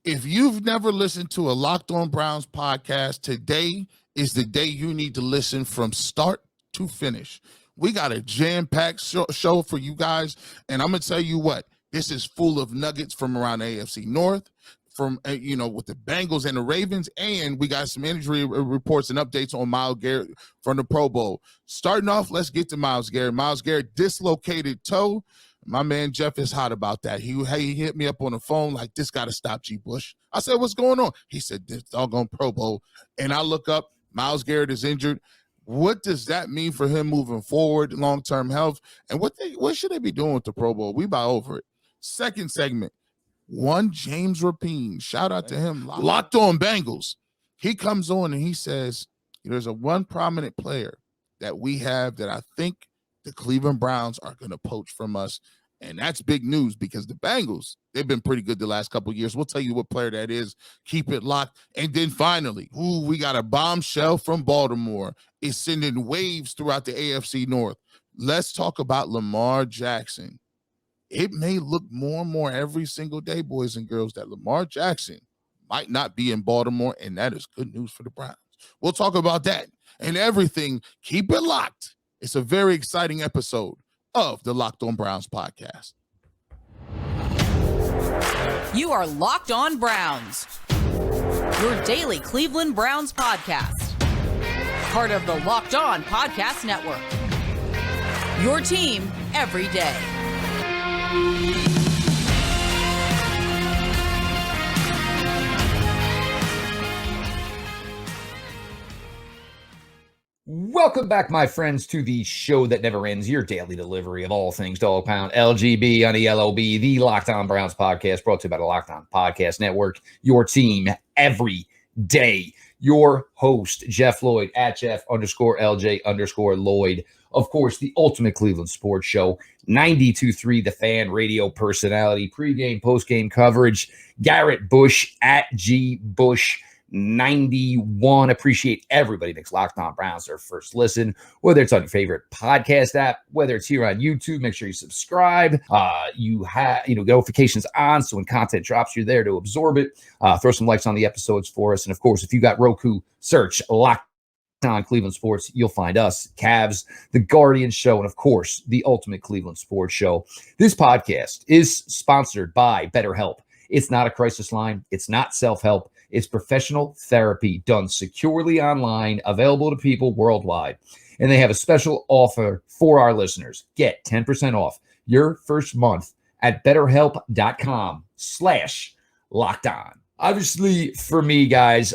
If you've never listened to a Locked On Browns podcast, today is the day you need to listen from start to finish. We got a jam-packed show for you guys, and I'm going to tell you what, this is full of nuggets from around the AFC North, from, with the Bengals and the Ravens, and we got some injury reports and updates on Myles Garrett from the Pro Bowl. Starting off, let's get to Myles Garrett. Myles Garrett, dislocated toe. My man Jeff is hot about that. He hit me up on the phone like, this got to stop, G. Bush. I said, what's going on? He said, this doggone Pro Bowl. And I look up, Myles Garrett is injured. What does that mean for him moving forward, long-term health? And what should they be doing with the Pro Bowl? We about over it. Second segment, James Rapien. Shout out to him. Locked On Bengals. He comes on and he says, there's one prominent player that we have that I think the Cleveland Browns are going to poach from us. And that's big news because the Bengals, they've been pretty good the last couple of years. We'll tell you what player that is. Keep it locked. And then finally, we got a bombshell from Baltimore. It's sending waves throughout the AFC North. Let's talk about Lamar Jackson. It may look more and more every single day, boys and girls, that Lamar Jackson might not be in Baltimore, and that is good news for the Browns. We'll talk about that and everything. Keep it locked. It's a very exciting episode of the Locked On Browns podcast. You are Locked On Browns, your daily Cleveland Browns podcast. Part of the Locked On Podcast Network. Your team every day. Welcome back, my friends, to the show that never ends, your daily delivery of all things Dog Pound, LGB on the LOB, the Locked On Browns podcast, brought to you by the Locked On Podcast Network, your team every day. Your host, Jeff Lloyd, at Jeff_LJ_Lloyd. Of course, the ultimate Cleveland sports show, 92.3 The Fan, radio personality, pregame, postgame coverage, Garrett Bush, at GBush91. Appreciate everybody makes Locked On Browns their first listen, whether it's on your favorite podcast app, whether it's here on YouTube. Make sure you subscribe. You have notifications on, so when content drops, you're there to absorb it. Throw some likes on the episodes for us, and of course, if you got Roku, search Locked On Cleveland Sports. You'll find us, Cavs, the Guardian Show, and of course, the ultimate Cleveland sports show. This podcast is sponsored by BetterHelp. It's not a crisis line. It's not self-help. It's professional therapy done securely online, available to people worldwide. And they have a special offer for our listeners. Get 10% off your first month at betterhelp.com/lockedon. Obviously, for me, guys,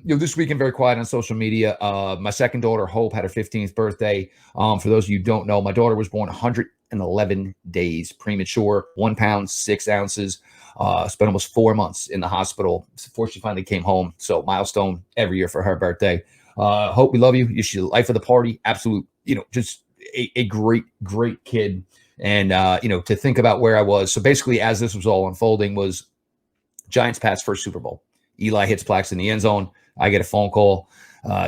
this week I'm very quiet on social media. My second daughter, Hope, had her 15th birthday. For those of you who don't know, my daughter was born 111 days premature, 1 pound, 6 ounces. Spent almost 4 months in the hospital before she finally came home. So milestone every year for her birthday. Hope, we love you. You're the life of the party. Absolute, just a great, great kid. And, to think about where I was. So basically, as this was all unfolding, was Giants pass first Super Bowl. Eli hits Plax in the end zone. I get a phone call.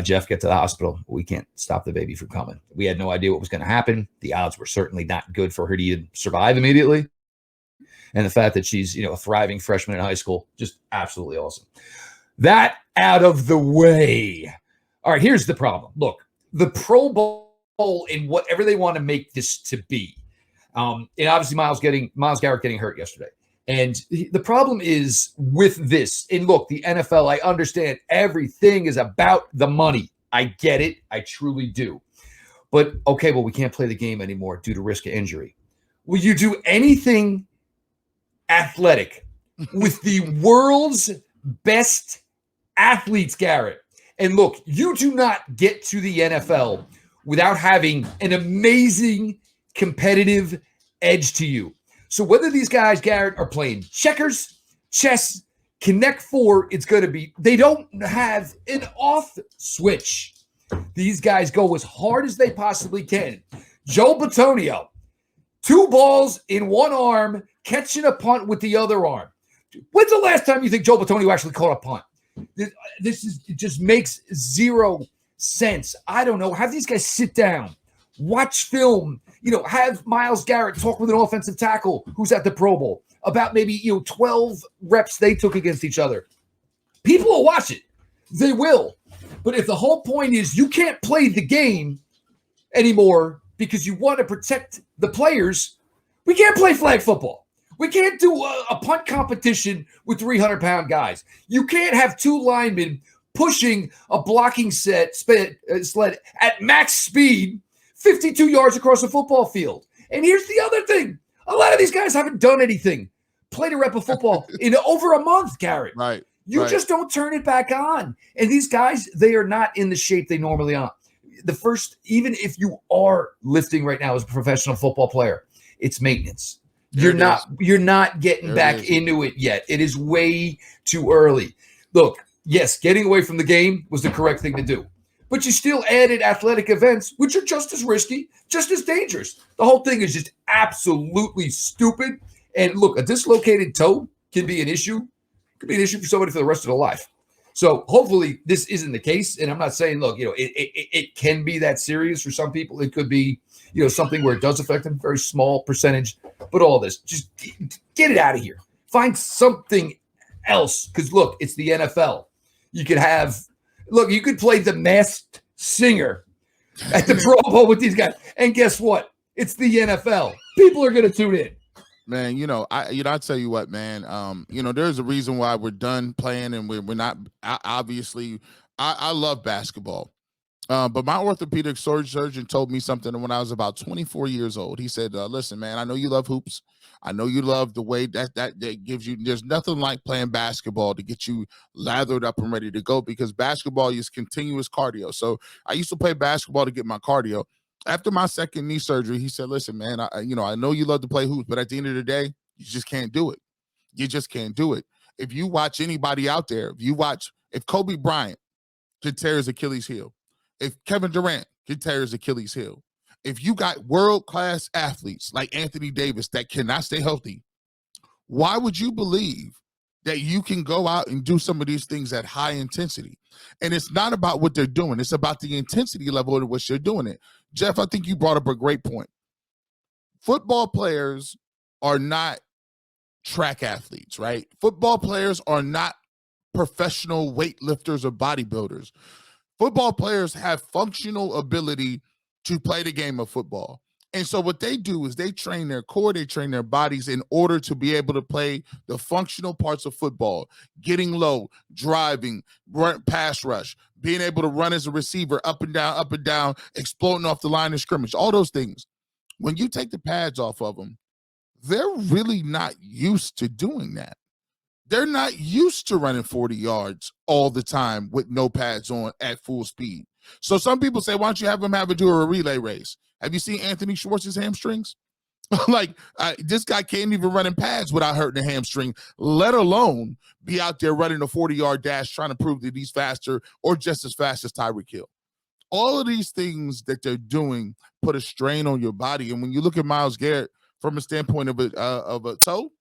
Jeff, get to the hospital. We can't stop the baby from coming. We had no idea what was going to happen. The odds were certainly not good for her to even survive immediately. And the fact that she's, a thriving freshman in high school, just absolutely awesome. That out of the way. All right, here's the problem. Look, the Pro Bowl and whatever they want to make this to be. And obviously Myles Garrett getting hurt yesterday. And the problem is with this, and look, the NFL, I understand everything is about the money. I get it. I truly do. But, okay, well, we can't play the game anymore due to risk of injury. Will you do anything athletic with the world's best athletes, Garrett? And look, you do not get to the NFL without having an amazing competitive edge to you. So whether these guys, Garrett, are playing checkers, chess, Connect Four, it's going to be, they don't have an off switch. These guys go as hard as they possibly can. Joe Bitonio, 2 balls in one arm, catching a punt with the other arm. When's the last time you think Joe Bitonio actually caught a punt? It just makes zero sense. I don't know. Have these guys sit down, watch film, have Myles Garrett talk with an offensive tackle who's at the Pro Bowl. about maybe 12 reps they took against each other. People will watch it. They will. But if the whole point is you can't play the game anymore because you want to protect the players, we can't play flag football. We can't do a punt competition with 300-pound guys. You can't have two linemen pushing a blocking sled at max speed 52 yards across the football field. And here's the other thing. A lot of these guys haven't done anything. Played a rep of football in over a month, Garrett. Right. You just don't turn it back on. And these guys, they are not in the shape they normally are. Even if you are lifting right now as a professional football player, it's maintenance. You're not getting back into it yet. It is way too early. Look, yes, getting away from the game was the correct thing to do. But you still added athletic events, which are just as risky, just as dangerous. The whole thing is just absolutely stupid. And look, a dislocated toe can be an issue. It could be an issue for somebody for the rest of their life. So hopefully this isn't the case. And I'm not saying, look, it can be that serious for some people. It could be, something where it does affect them, very small percentage. But all this, just get it out of here. Find something else. Because look, it's the NFL. You could play the Masked Singer at the Pro Bowl with these guys. And guess what? It's the NFL. People are going to tune in. Man, I tell you what, man. There's a reason why we're done playing, and we're not. Obviously, I love basketball, but my orthopedic surgeon told me something when I was about 24 years old. He said, "Listen, man, I know you love hoops. I know you love the way that gives you. There's nothing like playing basketball to get you lathered up and ready to go, because basketball is continuous cardio. So I used to play basketball to get my cardio." After my second knee surgery, he said, "Listen, man, I know you love to play hoops, but at the end of the day, you just can't do it. You just can't do it. If you watch anybody out there, if Kobe Bryant could tear his Achilles heel, if Kevin Durant could tear his Achilles heel, if you got world-class athletes like Anthony Davis that cannot stay healthy, why would you believe that you can go out and do some of these things at high intensity?" And it's not about what they're doing. It's about the intensity level at which they're doing it. Jeff, I think you brought up a great point. Football players are not track athletes, right? Football players are not professional weightlifters or bodybuilders. Football players have functional ability to play the game of football. And so what they do is they train their core, they train their bodies in order to be able to play the functional parts of football, getting low, driving, pass rush, being able to run as a receiver up and down, exploding off the line of scrimmage, all those things. When you take the pads off of them, they're really not used to doing that. They're not used to running 40 yards all the time with no pads on at full speed. So some people say, why don't you have them do a relay race? Have you seen Anthony Schwartz's hamstrings? This guy can't even run in pads without hurting a hamstring, let alone be out there running a 40-yard dash trying to prove that he's faster or just as fast as Tyreek Hill. All of these things that they're doing put a strain on your body. And when you look at Myles Garrett from a standpoint of a toe,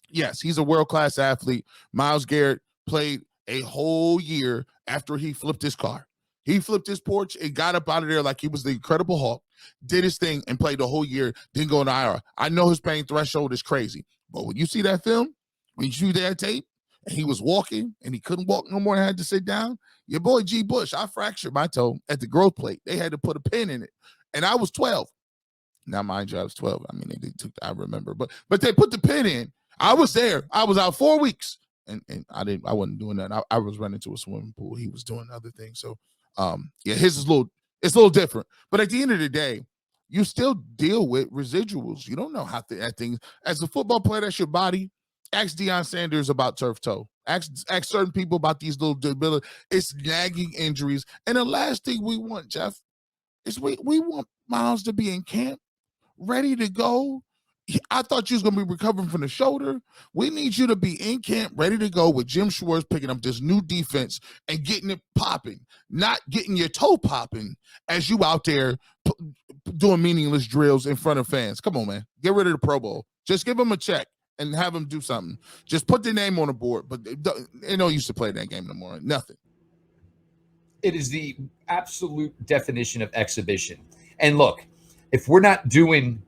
yes, he's a world-class athlete. Myles Garrett played a whole year after he flipped his car. He flipped his porch and got up out of there like he was the Incredible Hulk, did his thing, and played the whole year, didn't go in the IR. I know his pain threshold is crazy, but when you see that film, when you see that tape, and he was walking, and he couldn't walk no more and had to sit down, your boy G. Bush, I fractured my toe at the growth plate. They had to put a pin in it, and I was 12. Now, mind you, I was 12. I mean, they took, I remember, but they put the pin in. I was there. I was out 4 weeks, and I wasn't doing that. I was running to a swimming pool. He was doing other things, so. His is it's a little different, but at the end of the day, you still deal with residuals. You don't know how that thing. As a football player, that's your body. Ask Deion Sanders about turf toe. Ask certain people about these little debility. It's nagging injuries. And the last thing we want, Jeff, is we want Myles to be in camp, ready to go. I thought you was going to be recovering from the shoulder. We need you to be in camp, ready to go with Jim Schwartz picking up this new defense and getting it popping, not getting your toe popping as you out there doing meaningless drills in front of fans. Come on, man. Get rid of the Pro Bowl. Just give them a check and have them do something. Just put their name on the board, but they no use to play that game no more. Nothing. It is the absolute definition of exhibition. And look, if we're not doing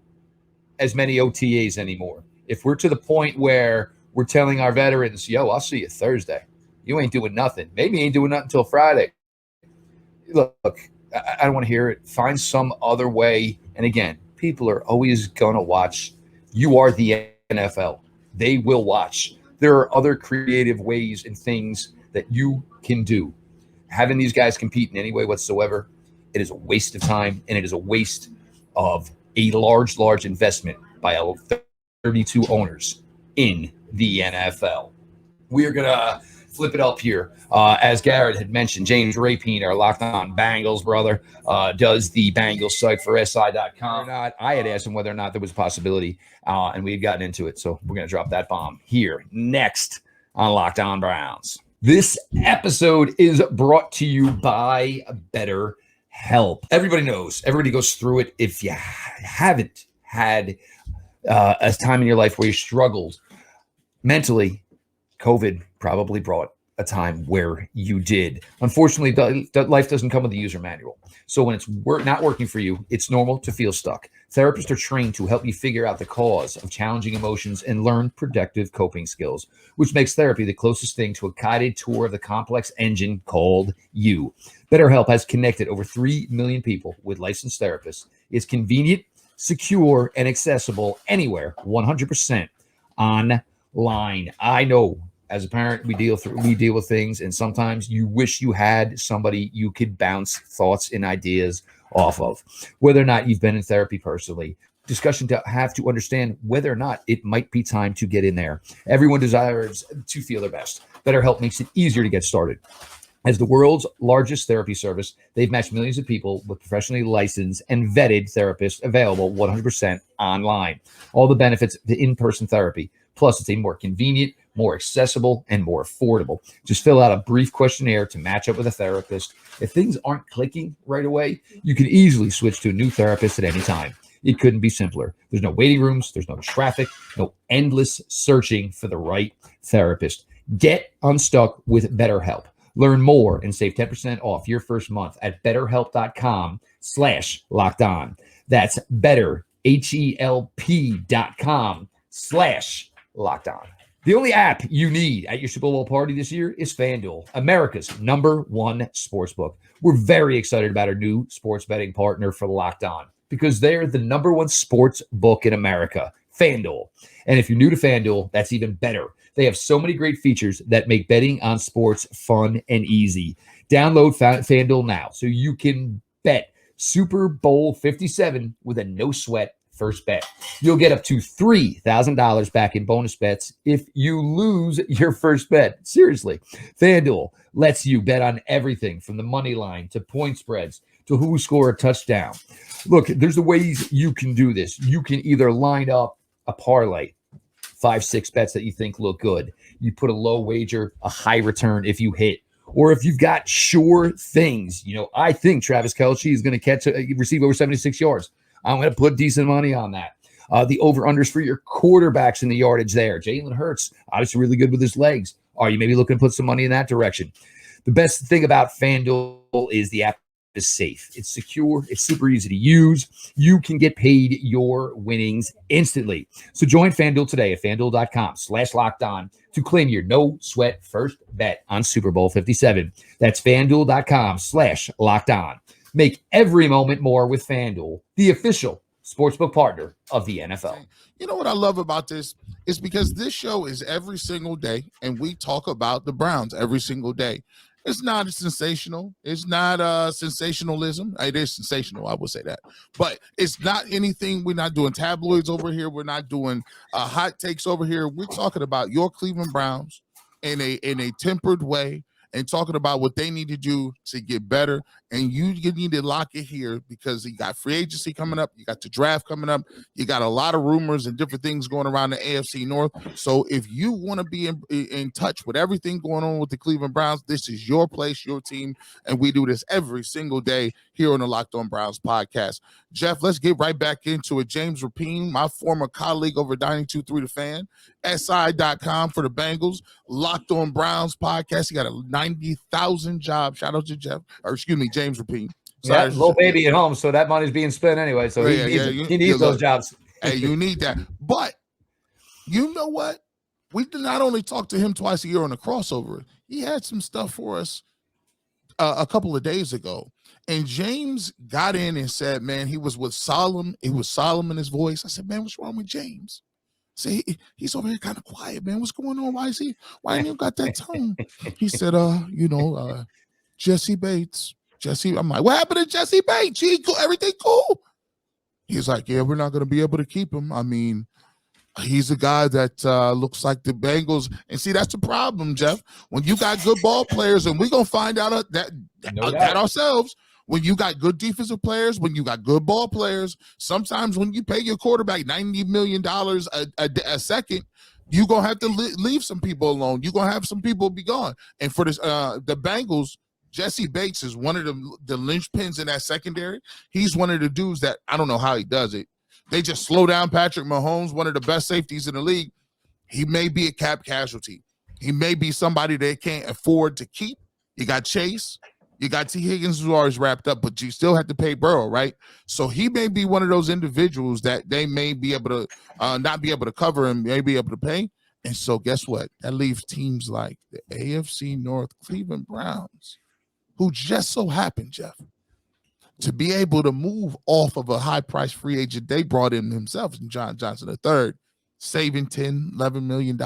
as many OTAs anymore, If we're to the point where we're telling our veterans, yo, I'll see you Thursday. You ain't doing nothing. Maybe you ain't doing nothing until Friday. Look, I don't want to hear it. Find some other way. And again, people are always going to watch. You are the NFL. They will watch. There are other creative ways and things that you can do. Having these guys compete in any way whatsoever, it is a waste of time, and it is a waste of a large investment by 32 owners in the NFL. We are going to flip it up here. As Garrett had mentioned, James Rapien, our Locked On Bengals brother, does the Bengals site for SI.com. I had asked him whether or not there was a possibility, and we had gotten into it. So we're going to drop that bomb here next on Locked On Browns. This episode is brought to you by BetterHelp. Everybody knows. Everybody goes through it. If you haven't had a time in your life where you struggled mentally, COVID probably brought a time where you did. Unfortunately, life doesn't come with a user manual. So when it's not working for you, it's normal to feel stuck. Therapists are trained to help you figure out the cause of challenging emotions and learn productive coping skills, which makes therapy the closest thing to a guided tour of the complex engine called you. BetterHelp has connected over 3 million people with licensed therapists. It's convenient, secure, and accessible anywhere, 100% online. I know as a parent, we deal with things, and sometimes you wish you had somebody you could bounce thoughts and ideas off of. Whether or not you've been in therapy personally, discussion to have to understand whether or not it might be time to get in there. Everyone desires to feel their best. BetterHelp makes it easier to get started. As the world's largest therapy service, they've matched millions of people with professionally licensed and vetted therapists available 100% online. All the benefits of the in-person therapy. Plus, it's a more convenient, more accessible, and more affordable. Just fill out a brief questionnaire to match up with a therapist. If things aren't clicking right away, you can easily switch to a new therapist at any time. It couldn't be simpler. There's no waiting rooms. There's no traffic, no endless searching for the right therapist. Get unstuck with BetterHelp. Learn more and save 10% off your first month at betterhelp.com/lockedon. That's betterhelp.com/lockedon. The only app you need at your Super Bowl party this year is FanDuel, America's #1 sportsbook. We're very excited about our new sports betting partner for Locked On because they're the #1 sports book in America, FanDuel. And if you're new to FanDuel, that's even better. They have so many great features that make betting on sports fun and easy. Download FanDuel now so you can bet Super Bowl 57 with a no-sweat first bet. You'll get up to $3,000 back in bonus bets if you lose your first bet. Seriously, FanDuel lets you bet on everything from the money line to point spreads to who score a touchdown. Look, there's the ways you can do this. You can either line up a parlay, 5-6 bets that you think look good. You put a low wager, a high return if you hit. Or if you've got sure things, I think Travis Kelce is going to receive over 76 yards. I'm going to put decent money on that. The over-unders for your quarterbacks in the yardage there. Jalen Hurts, obviously really good with his legs. Are you maybe looking to put some money in that direction? The best thing about FanDuel is the app is safe. It's secure. It's super easy to use. You can get paid your winnings instantly. So join FanDuel today at FanDuel.com/lockedon to claim your no-sweat first bet on Super Bowl 57. That's FanDuel.com/lockedon. Make every moment more with FanDuel, the official sportsbook partner of the NFL. You know what I love about this is because this show is every single day, and we talk about the Browns every single day. It's not sensational. It's not sensationalism. It is sensational, I would say that. But it's not anything. We're not doing tabloids over here. We're not doing hot takes over here. We're talking about your Cleveland Browns in a tempered way, and talking about what they need to do to get better. And you need to lock it here because you got free agency coming up. You got the draft coming up. You got a lot of rumors and different things going around the AFC North. So if you want to be in touch with everything going on with the Cleveland Browns, this is your place, your team. And we do this every single day here on the Locked On Browns podcast. Jeff, let's get right back into it. James Rapien, my former colleague over 92.3 The Fan, SI.com for the Bengals, Locked On Browns podcast. He got a 90,000 job. Shout out to James Rapien. Yeah, little baby at home, so that money's being spent anyway. So he needs those jobs. Hey, you need that. But You know what? We did not only talk to him twice a year on a crossover. He had some stuff for us a couple of days ago. And James got in and said, man, he was solemn. He was solemn in his voice. I said, man, what's wrong with James? Say he's over here kind of quiet, man. What's going on? Why ain't he got that tone? He said, Jessi Bates. Jessi, I'm like, what happened to Jessi Bates? Everything cool? He's like, yeah, we're not going to be able to keep him. I mean, he's a guy that looks like the Bengals. And see, that's the problem, Jeff. When you got good ball players, and we're going to find out that ourselves, when you got good defensive players, when you got good ball players, sometimes when you pay your quarterback $90 million a second, you're going to have to leave some people alone. You're going to have some people be gone. And for this, the Bengals, Jessi Bates is one of the linchpins in that secondary. He's one of the dudes that I don't know how he does it. They just slow down Patrick Mahomes, one of the best safeties in the league. He may be a cap casualty. He may be somebody they can't afford to keep. You got Chase. You got T. Higgins, who's always wrapped up, but you still have to pay Burrow, right? So he may be one of those individuals that they may be able to not be able to cover and may be able to pay. And so guess what? That leaves teams like the AFC North Cleveland Browns, who just so happened, Jeff, to be able to move off of a high-priced free agent they brought in themselves, John Johnson III, saving $11 million.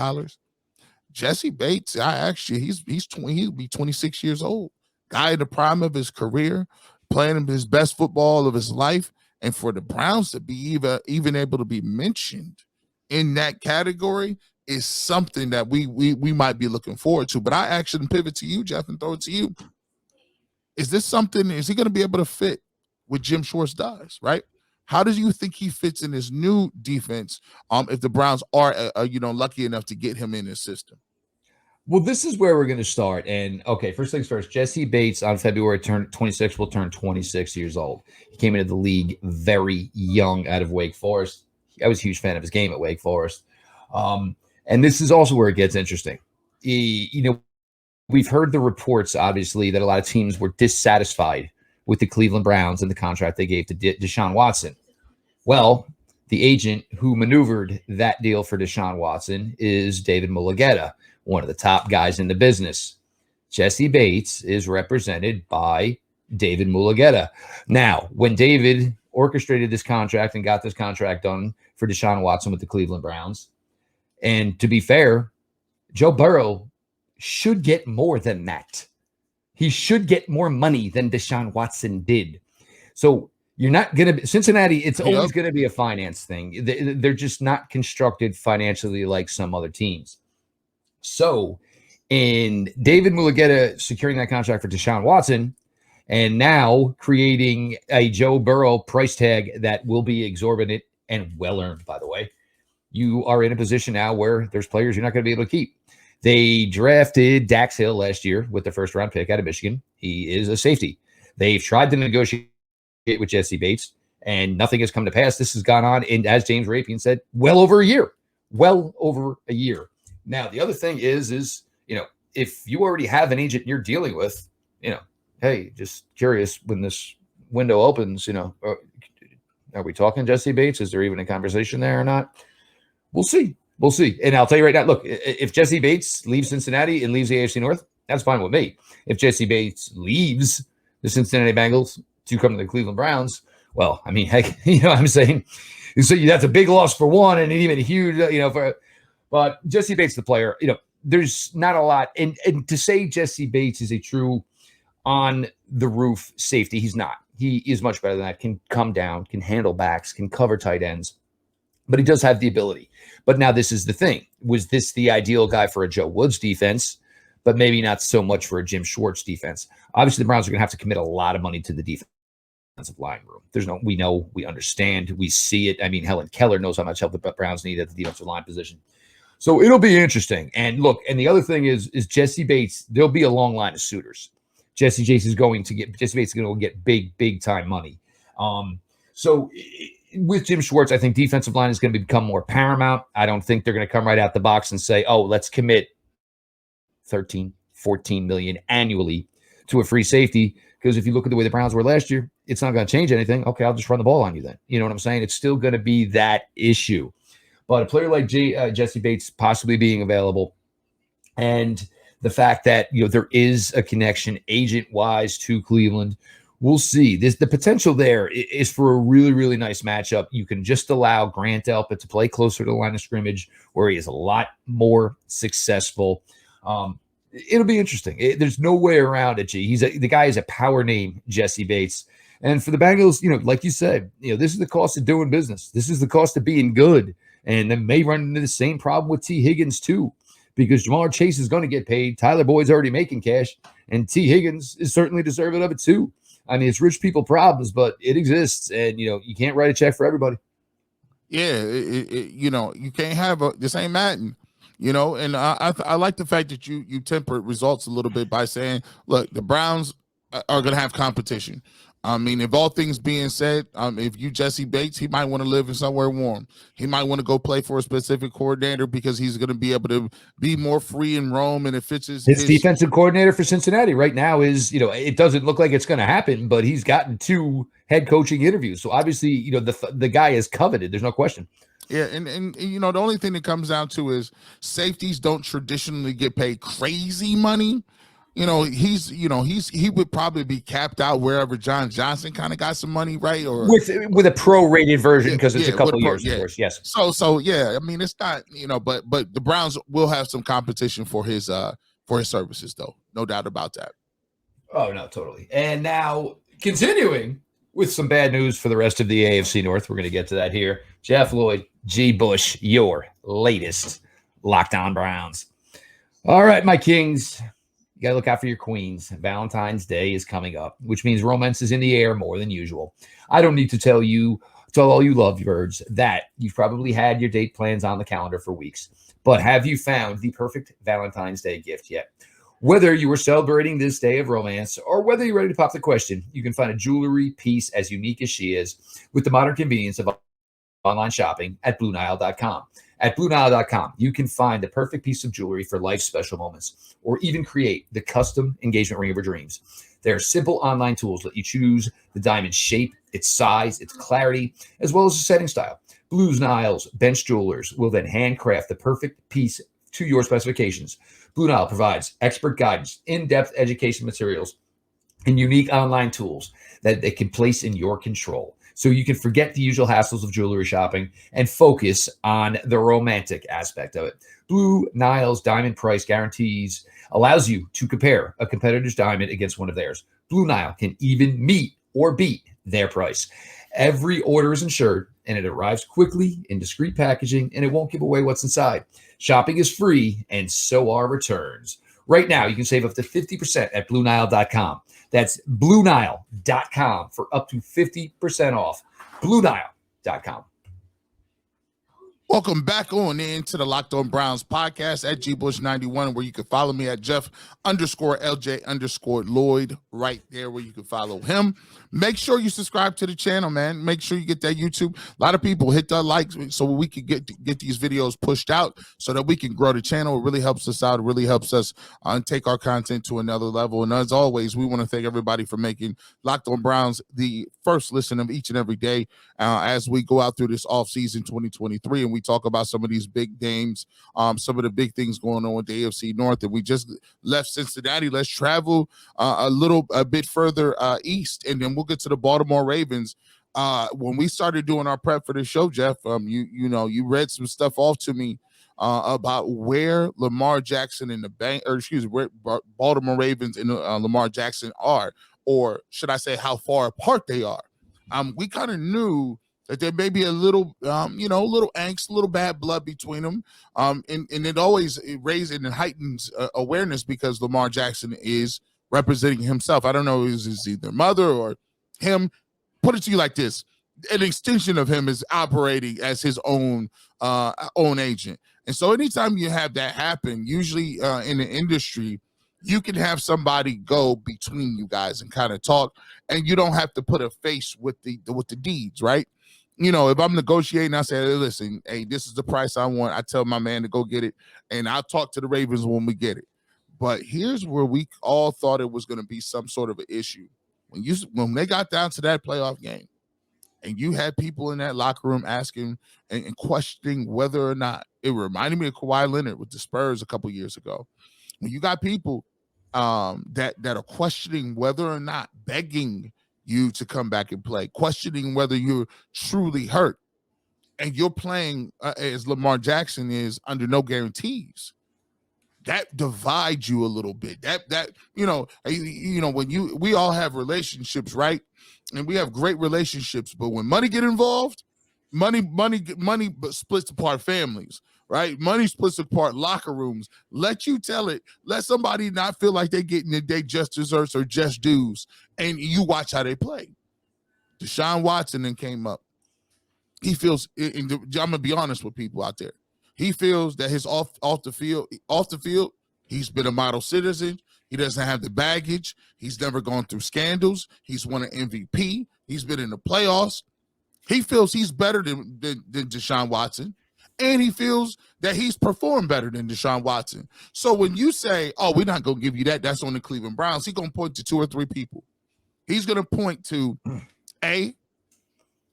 Jessi Bates, he'll be 26 years old. Guy in the prime of his career, playing his best football of his life, and for the Browns to be even able to be mentioned in that category is something that we might be looking forward to. But I actually pivot to you, Jeff, and throw it to you. Is he going to be able to fit what Jim Schwartz does, right? How do you think he fits in his new defense if the Browns are lucky enough to get him in his system? Well, this is where we're going to start. And okay, first things first, Jessi Bates on February 26 will turn 26 years old. He came into the league very young out of Wake Forest. I was a huge fan of his game at Wake Forest. And this is also where it gets interesting. We've heard the reports, obviously, that a lot of teams were dissatisfied with the Cleveland Browns and the contract they gave to Deshaun Watson. Well, the agent who maneuvered that deal for Deshaun Watson is David Mulugheta, one of the top guys in the business. Jessi Bates is represented by David Mulugheta. Now, when David orchestrated this contract and got this contract done for Deshaun Watson with the Cleveland Browns, and to be fair, Joe Burrow should get more than that. He should get more money than Deshaun Watson did. So you're not going to – Cincinnati, it's always going to be a finance thing. They're just not constructed financially like some other teams. So in David Mulugheta securing that contract for Deshaun Watson and now creating a Joe Burrow price tag that will be exorbitant and well-earned, by the way, you are in a position now where there's players you're not going to be able to keep. They drafted Dax Hill last year with the first-round pick out of Michigan. He is a safety. They've tried to negotiate with Jessi Bates, and nothing has come to pass. This has gone on, and as James Rapien said, well over a year. Well over a year. Now, the other thing is, if you already have an agent you're dealing with, hey, just curious, when this window opens, are we talking Jessi Bates? Is there even a conversation there or not? We'll see. We'll see. And I'll tell you right now, look, if Jessi Bates leaves Cincinnati and leaves the AFC North, that's fine with me. If Jessi Bates leaves the Cincinnati Bengals to come to the Cleveland Browns, well, I mean, heck, what I'm saying? So that's a big loss for one and even a huge, but Jessi Bates, the player, there's not a lot. And to say Jessi Bates is a true on-the-roof safety, he's not. He is much better than that, can come down, can handle backs, can cover tight ends. But he does have the ability. But now this is the thing. Was this the ideal guy for a Joe Woods defense, but maybe not so much for a Jim Schwartz defense? Obviously, the Browns are going to have to commit a lot of money to the defensive line room. We know, we understand, we see it. I mean, Helen Keller knows how much help the Browns need at the defensive line position. So it'll be interesting. And look, and the other thing is Jessi Bates, there'll be a long line of suitors. Jessi Bates is going to get big time money. So with Jim Schwartz, I think defensive line is going to become more paramount. I don't think they're going to come right out the box and say, oh, let's commit 13, 14 million annually to a free safety. Because if you look at the way the Browns were last year, it's not going to change anything. Okay, I'll just run the ball on you then. You know what I'm saying? It's still going to be that issue. But a player like Jessi Bates possibly being available, and the fact that there is a connection agent-wise to Cleveland, we'll see. The potential there is for a really, really nice matchup. You can just allow Grant Delpit to play closer to the line of scrimmage, where he is a lot more successful. It'll be interesting. There's no way around it, G. The guy is a power name, Jessi Bates. And for the Bengals, like you said, this is the cost of doing business. This is the cost of being good. And they may run into the same problem with T. Higgins, too, because Jamar Chase is going to get paid. Tyler Boyd's already making cash, and T. Higgins is certainly deserving of it, too. I mean, it's rich people problems, but it exists. And, you can't write a check for everybody. Yeah, you can't have the same Madden. And I like the fact that you tempered results a little bit by saying, look, the Browns are going to have competition. I mean, if all things being said, if you Jessi Bates, he might want to live in somewhere warm. He might want to go play for a specific coordinator because he's going to be able to be more free and roam, and it fits his defensive coordinator for Cincinnati right now is, it doesn't look like it's going to happen, but he's gotten 2 head coaching interviews. So obviously, the guy is coveted. There's no question. Yeah, and the only thing that comes down to is safeties don't traditionally get paid crazy money. He would probably be capped out wherever John Johnson kind of got some money, right? Or with a prorated version because it's a couple years, of course. Yes. So yeah, I mean, it's not, but the Browns will have some competition for his services, though, no doubt about that. Oh no, totally. And now continuing with some bad news for the rest of the AFC North, we're going to get to that here. Jeff Lloyd, G. Bush, your latest Locked On Browns. All right, my Kings. You got to look out for your queens. Valentine's Day is coming up, which means romance is in the air more than usual. I don't need to tell all you lovebirds that you've probably had your date plans on the calendar for weeks. But have you found the perfect Valentine's Day gift yet? Whether you are celebrating this day of romance or whether you're ready to pop the question, you can find a jewelry piece as unique as she is with the modern convenience of online shopping at BlueNile.com. At BlueNile.com, you can find the perfect piece of jewelry for life's special moments, or even create the custom engagement ring of your dreams. Their simple online tools let you choose the diamond shape, its size, its clarity, as well as the setting style. Blue Nile's bench jewelers will then handcraft the perfect piece to your specifications. Blue Nile provides expert guidance, in-depth education materials, and unique online tools that they can place in your control, so you can forget the usual hassles of jewelry shopping and focus on the romantic aspect of it. Blue Nile's diamond price guarantees allows you to compare a competitor's diamond against one of theirs. Blue Nile can even meet or beat their price. Every order is insured, and it arrives quickly in discreet packaging, and it won't give away what's inside. Shopping is free, and so are returns. Right now, you can save up to 50% at BlueNile.com. That's BlueNile.com for up to 50% off. BlueNile.com. Welcome back on into the Locked On Browns podcast at GBush91, where you can follow me at Jeff_LJ_Lloyd right there, where you can follow him. Make sure you subscribe to the channel, man. Make sure you get that YouTube. A lot of people hit the like so we can get these videos pushed out so that we can grow the channel. It really helps us out. It really helps us take our content to another level. And as always, we want to thank everybody for making Locked On Browns the first listen of each and every day as we go out through this offseason 2023, and we talk about some of these big games, some of the big things going on with the AFC North. And we just left Cincinnati. Let's travel a bit further east, and then we'll get to the Baltimore Ravens. When we started doing our prep for the show, Jeff, you read some stuff off to me about where Lamar Jackson and where Baltimore Ravens and Lamar Jackson are, or should I say how far apart they are. We kind of knew that there may be a little, little angst, a little bad blood between them. And it always raises and heightens awareness because Lamar Jackson is representing himself. I don't know if it's either mother or him. Put it to you like this. An extension of him is operating as his own agent. And so anytime you have that happen, usually in the industry, you can have somebody go between you guys and kind of talk, and you don't have to put a face with the deeds, right? If I'm negotiating, I say, hey, listen, hey, this is the price I want. I tell my man to go get it, and I'll talk to the Ravens when we get it. But here's where we all thought it was going to be some sort of an issue. When they got down to that playoff game, And you had people in that locker room asking and questioning whether or not, it reminded me of Kawhi Leonard with the Spurs a couple years ago. When you got people that are questioning whether or not, begging you to come back and play, questioning whether you're truly hurt, and you're playing as Lamar Jackson is under no guarantees, that divides you a little bit. That when we all have relationships, right? And we have great relationships, but when money get involved, money splits apart families, right? Money splits apart locker rooms. Let somebody not feel like they're getting their just desserts or just dues, and you watch how they play. Deshaun Watson then came up. He feels, I'm gonna be honest with people out there, he feels that his off the field, he's been a model citizen. He doesn't have the baggage. He's never gone through scandals. He's won an MVP. He's been in the playoffs. He feels he's better than Deshaun Watson, and he feels that he's performed better than Deshaun Watson. So when you say, oh, we're not going to give you that, that's on the Cleveland Browns, he's going to point to 2 or 3 people. He's going to point to A,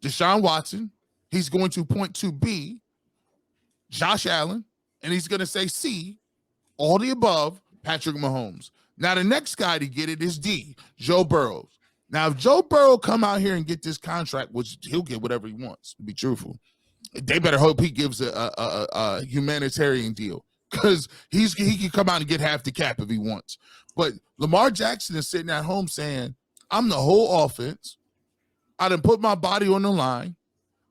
Deshaun Watson. He's going to point to B, Josh Allen, and he's going to say C, all the above, Patrick Mahomes. Now, the next guy to get it is D, Joe Burrow. Now, if Joe Burrow come out here and get this contract, which he'll get whatever he wants, to be truthful, they better hope he gives a humanitarian deal, because he can come out and get half the cap if he wants. But Lamar Jackson is sitting at home saying, I'm the whole offense. I done put my body on the line.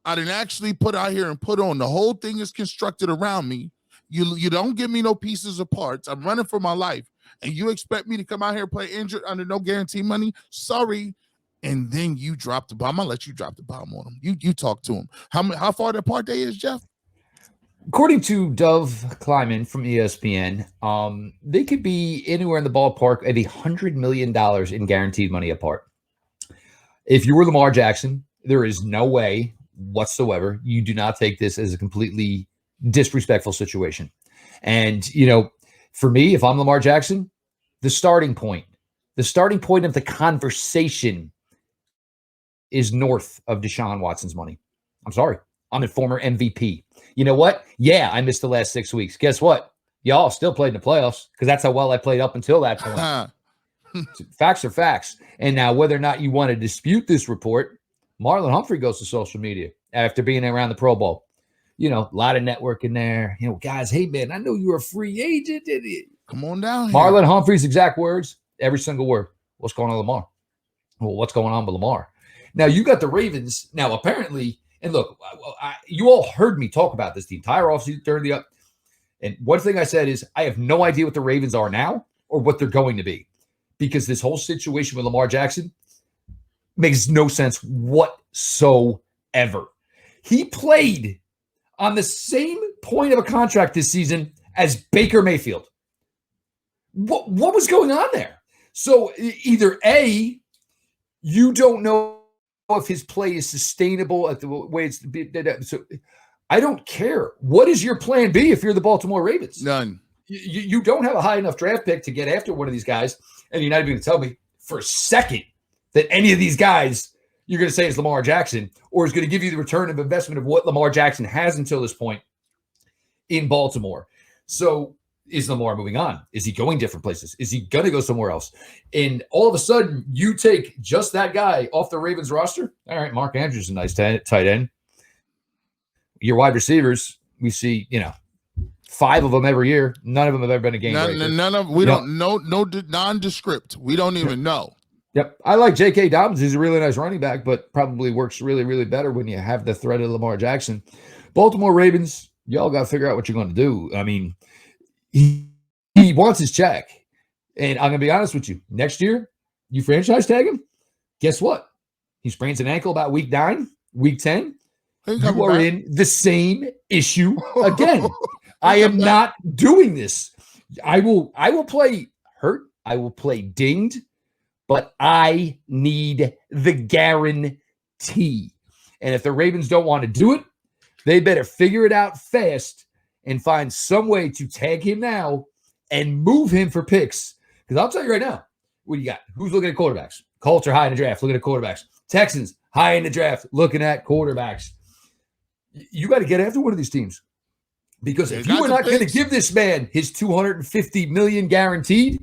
I didn't actually put out here and put on. The whole thing is constructed around me. You don't give me no pieces or parts. I'm running for my life. And you expect me to come out here and play injured under no guarantee money? Sorry. And then you drop the bomb. I'm going to let you drop the bomb on him. You talk to him. How far apart they is, Jeff? According to Dove Kleiman from ESPN, they could be anywhere in the ballpark of $100 million in guaranteed money apart. If you were Lamar Jackson, there is no way whatsoever you do not take this as a completely disrespectful situation. And, for me, if I'm Lamar Jackson, the starting point of the conversation is north of Deshaun Watson's money. I'm sorry. I'm a former MVP. You know what? Yeah, I missed the last 6 weeks. Guess what? Y'all still played in the playoffs, because that's how well I played up until that point. Facts are facts. And now, whether or not you want to dispute this report, Marlon Humphrey goes to social media after being around the Pro Bowl. A lot of networking there. Guys, hey, man, I know you're a free agent. Come on down here. Marlon Humphrey's exact words, every single word. What's going on, Lamar? Well, what's going on with Lamar? Now, you got the Ravens. Now, apparently, and look, you all heard me talk about this the entire offseason during the up. And one thing I said is I have no idea what the Ravens are now or what they're going to be, because this whole situation with Lamar Jackson makes no sense whatsoever. He played on the same point of a contract this season as Baker Mayfield. What was going on there? So either A, you don't know if his play is sustainable at the way it's. So I don't care. What is your plan B if you're the Baltimore Ravens? None. You don't have a high enough draft pick to get after one of these guys, and you're not even going to tell me for a second that any of these guys you're going to say is Lamar Jackson, or is going to give you the return of investment of what Lamar Jackson has until this point in Baltimore. So is Lamar moving on? Is he going different places? Is he going to go somewhere else? And all of a sudden, you take just that guy off the Ravens roster. All right, Mark Andrews is a nice tight end. Your wide receivers, we see, 5 of them every year. None of them have ever been a game breaker. None of we don't know. No nondescript. We don't even know. Yep. I like J.K. Dobbins. He's a really nice running back, but probably works really, really better when you have the threat of Lamar Jackson. Baltimore Ravens, y'all got to figure out what you're going to do. I mean, he wants his check. And I'm going to be honest with you. Next year, you franchise tag him, guess what? He sprains an ankle about week 9, week 10. You are in the same issue again. I am not doing this. I will play hurt. I will play dinged. But I need the guarantee. And if the Ravens don't want to do it, they better figure it out fast and find some way to tag him now and move him for picks. Because I'll tell you right now, what do you got? Who's looking at quarterbacks? Colts are high in the draft. Looking at quarterbacks. Texans, high in the draft, looking at quarterbacks. You got to get after one of these teams. Because if you are not going to give this man his $250 million guaranteed,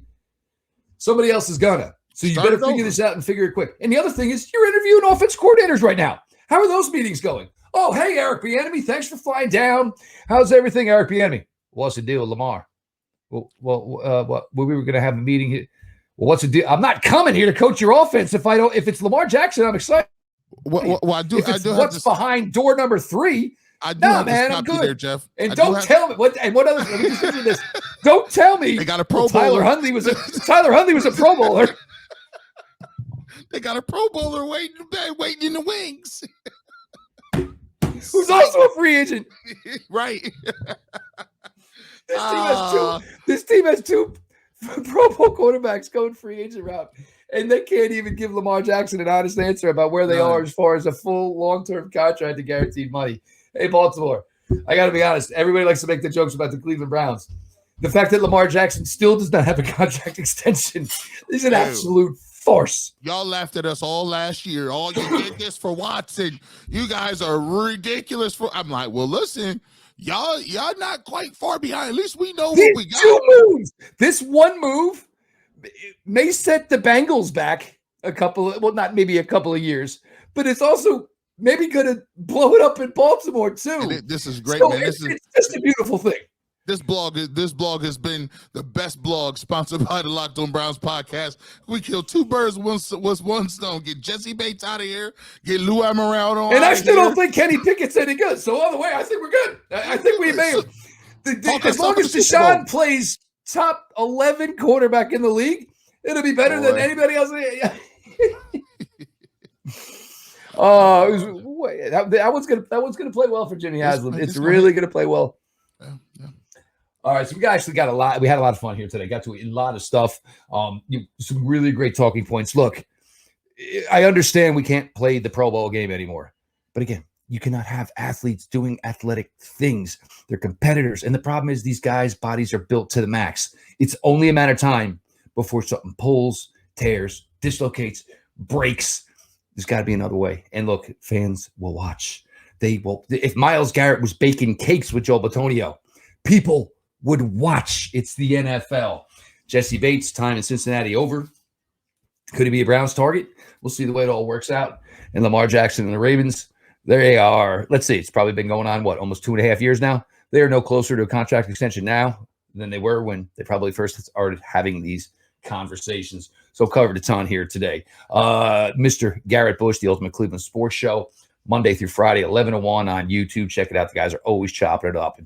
somebody else is gonna. So you better figure this out and figure it quick. And the other thing is, you're interviewing offense coordinators right now. How are those meetings going? Oh, hey, Eric Bieniemy, thanks for flying down. How's everything, Eric Bieniemy? What's the deal, Lamar? Well, we were going to have a meeting here. Well, what's the deal? I'm not coming here to coach your offense if it's Lamar Jackson. I'm excited. Well, I do. What's behind door number 3? I do have man, I'm good. There, Jeff. And don't tell me what other. Let me just do this. Don't tell me they got a Pro Bowler. Tyler Huntley was a Pro Bowler. They got a Pro Bowler waiting in the wings. Who's also a free agent. Right. This team has two Pro Bowl quarterbacks going free agent route. And they can't even give Lamar Jackson an honest answer about where they are as far as a full long-term contract and guaranteed money. Hey, Baltimore, I got to be honest. Everybody likes to make the jokes about the Cleveland Browns. The fact that Lamar Jackson still does not have a contract extension is an absolute farce. Y'all laughed at us all last year. All you did this for Watson. You guys are ridiculous. I'm like, well, listen, y'all not quite far behind. At least we know what we got. 2 moves. This one move may set the Bengals back not maybe a couple of years, but it's also maybe going to blow it up in Baltimore too. This is great, so man. It's just a beautiful thing. This blog has been the best blog sponsored by the Locked On Browns podcast. We killed 2 birds with one stone. Get Jessi Bates out of here. Get Lou Amaral on. And I still don't think Kenny Pickett's any good. So all the way, I think we're good. I think we may have. As long as Deshaun plays top 11 quarterback in the league, it'll be better than anybody else. That one's gonna play well for Jimmy Haslam. It's really gonna play well. Yeah. All right, so we actually got a lot. We had a lot of fun here today. Got to a lot of stuff. Some really great talking points. Look, I understand we can't play the Pro Bowl game anymore, but again, you cannot have athletes doing athletic things. They're competitors, and the problem is these guys' bodies are built to the max. It's only a matter of time before something pulls, tears, dislocates, breaks. There's got to be another way. And look, fans will watch. They will. If Myles Garrett was baking cakes with Joe Bitonio, people would watch. It's the NFL. Jessi Bates, time in Cincinnati over. Could he be a Browns target? We'll see the way it all works out. And Lamar Jackson and the Ravens, they are, let's see, it's probably been going on, almost 2.5 years now. They are no closer to a contract extension now than they were when they probably first started having these conversations. So covered a ton here today. Mr. Garrett Bush, the Ultimate Cleveland Sports Show, Monday through Friday, 11 to 1 on YouTube. Check it out. The guys are always chopping it up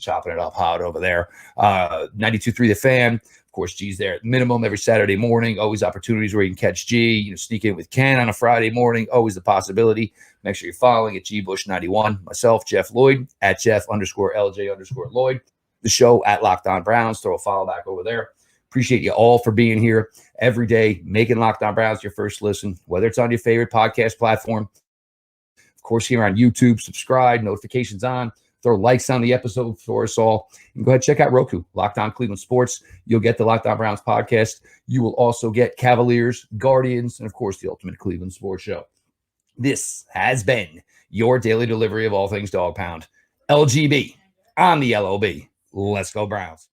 hot over there. 92.3 The Fan. Of course, G's there at minimum every Saturday morning. Always opportunities where you can catch G. Sneak in with Ken on a Friday morning. Always the possibility. Make sure you're following at GBush91. Myself, Jeff Lloyd, at Jeff_LJ_Lloyd. The show at Locked On Browns. Throw a follow back over there. Appreciate you all for being here every day, making Locked On Browns your first listen, whether it's on your favorite podcast platform. Of course, here on YouTube, subscribe, notifications on, throw likes on the episode for us all. And go ahead and check out Roku, Locked On Cleveland Sports. You'll get the Locked On Browns podcast. You will also get Cavaliers, Guardians, and of course, the Ultimate Cleveland Sports Show. This has been your daily delivery of all things Dog Pound. LGB on the LOB. Let's go Browns.